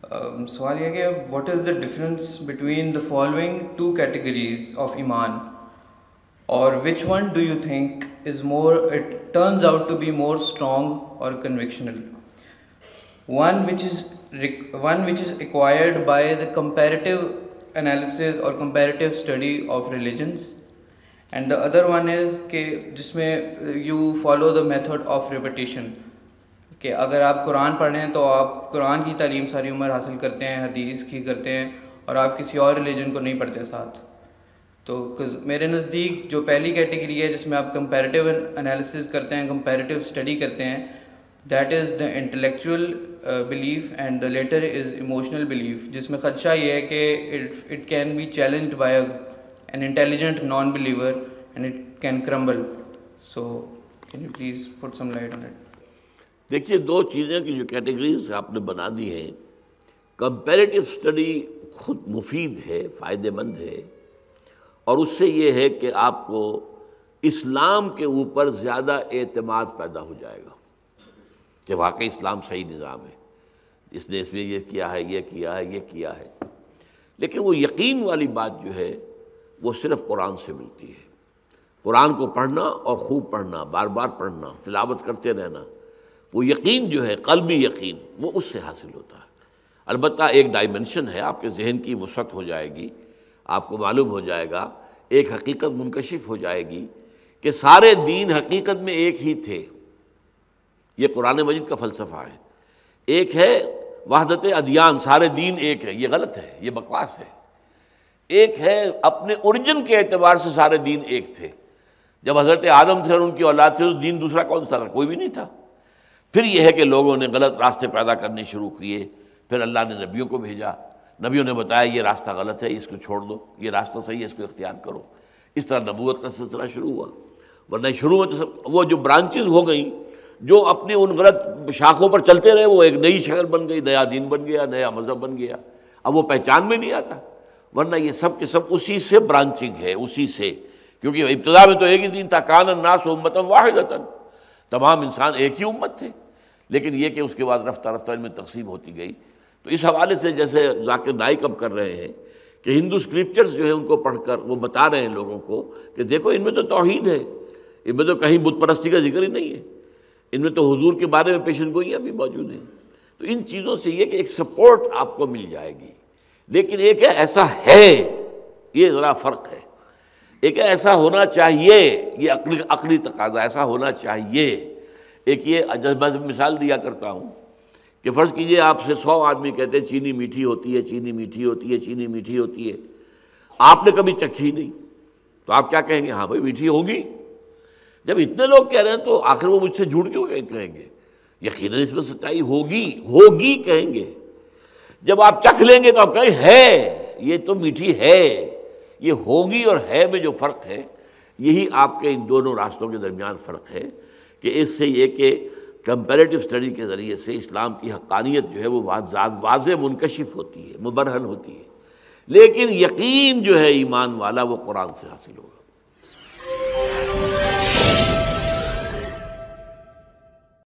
سوال یہ کہ what is the difference between the following two categories of ایمان اور which one do you think is more it turns out to be more strong or convictional? One which is acquired by the comparative analysis or comparative study of religions, and the other one is کہ جس میں you follow the method of repetition، کہ اگر آپ قرآن پڑھ رہے ہیں تو آپ قرآن کی تعلیم ساری عمر حاصل کرتے ہیں، حدیث کی کرتے ہیں، اور آپ کسی اور ریلیجن کو نہیں پڑھتے ساتھ. تو میرے نزدیک جو پہلی کیٹیگری ہے جس میں آپ کمپیریٹیو انالیسس کرتے ہیں، کمپیریٹیو اسٹڈی کرتے ہیں، that is the intellectual belief, and the latter is emotional belief, جس میں خدشہ یہ ہے کہ it can be challenged by an intelligent non believer and it can crumble. So can you please put some light on it? دیکھیے، دو چیزیں کی جو کیٹیگریز آپ نے بنا دی ہیں، کمپیریٹیو اسٹڈی خود مفید ہے، فائدہ مند ہے، اور اس سے یہ ہے کہ آپ کو اسلام کے اوپر زیادہ اعتماد پیدا ہو جائے گا کہ واقعی اسلام صحیح نظام ہے، اس نے اس میں یہ کیا ہے، یہ کیا ہے، یہ کیا ہے. لیکن وہ یقین والی بات جو ہے وہ صرف قرآن سے ملتی ہے. قرآن کو پڑھنا اور خوب پڑھنا، بار بار پڑھنا، تلاوت کرتے رہنا، وہ یقین جو ہے، قلبی یقین، وہ اس سے حاصل ہوتا ہے. البتہ ایک ڈائمنشن ہے، آپ کے ذہن کی وسعت ہو جائے گی، آپ کو معلوم ہو جائے گا، ایک حقیقت منکشف ہو جائے گی کہ سارے دین حقیقت میں ایک ہی تھے. یہ قرآن مجید کا فلسفہ ہے. ایک ہے وحدت ادیان، سارے دین ایک ہے، یہ غلط ہے، یہ بکواس ہے. ایک ہے اپنے اوریجن کے اعتبار سے سارے دین ایک تھے. جب حضرت آدم تھے اور ان کی اولاد تھے تو دین دوسرا کون سا تھا؟ کوئی بھی نہیں تھا. پھر یہ ہے کہ لوگوں نے غلط راستے پیدا کرنے شروع کیے، پھر اللہ نے نبیوں کو بھیجا، نبیوں نے بتایا یہ راستہ غلط ہے، اس کو چھوڑ دو، یہ راستہ صحیح ہے، اس کو اختیار کرو. اس طرح نبوت کا سلسلہ شروع ہوا. ورنہ شروع میں تو سب وہ جو برانچز ہو گئیں، جو اپنی ان غلط شاخوں پر چلتے رہے، وہ ایک نئی شکل بن گئی، نیا دین بن گیا، نیا مذہب بن گیا. اب وہ پہچان میں نہیں آتا. ورنہ یہ سب کے سب اسی سے برانچنگ ہے، اسی سے، کیونکہ ابتدا میں تو ایک ہی دین تھا، کان الناس امۃ واحدۃ، تمام انسان ایک ہی امت تھے. لیکن یہ کہ اس کے بعد رفتہ رفتہ ان میں تقسیم ہوتی گئی. تو اس حوالے سے جیسے ذاکر نائک اب کر رہے ہیں کہ ہندو اسکرپچرز جو ہیں ان کو پڑھ کر وہ بتا رہے ہیں لوگوں کو کہ دیکھو ان میں تو توحید ہے، ان میں تو کہیں بت پرستی کا ذکر ہی نہیں ہے، ان میں تو حضور کے بارے میں پیشن گوئیاں بھی موجود ہیں. تو ان چیزوں سے یہ کہ ایک سپورٹ آپ کو مل جائے گی. لیکن ایک ہے ایسا ہے، یہ ذرا فرق ہے. ایک ہے ایسا ہونا چاہیے، یہ عقلی تقاضا، ایسا ہونا چاہیے. ایک یہ میں مثال دیا کرتا ہوں کہ فرض کیجئے آپ سے 100 آدمی کہتے ہیں چینی میٹھی ہوتی ہے، چینی میٹھی ہوتی ہے، چینی میٹھی ہوتی ہے. آپ نے کبھی چکھی نہیں، تو آپ کیا کہیں گے؟ ہاں بھائی میٹھی ہوگی. جب اتنے لوگ کہہ رہے ہیں تو آخر وہ مجھ سے جھوٹ کیوں کہیں گے؟ یقیناً اس میں سچائی ہوگی کہیں گے. جب آپ چکھ لیں گے تو آپ کہیں ہے، یہ تو میٹھی ہے. یہ ہوگی اور ہے میں جو فرق ہے، یہی آپ کے ان دونوں راستوں کے درمیان فرق ہے. کہ اس سے یہ کہ کمپیریٹیو اسٹڈی کے ذریعے سے اسلام کی حقانیت جو ہے وہ واضح منکشف ہوتی ہے، مبرہن ہوتی ہے. لیکن یقین جو ہے ایمان والا وہ قرآن سے حاصل ہوگا.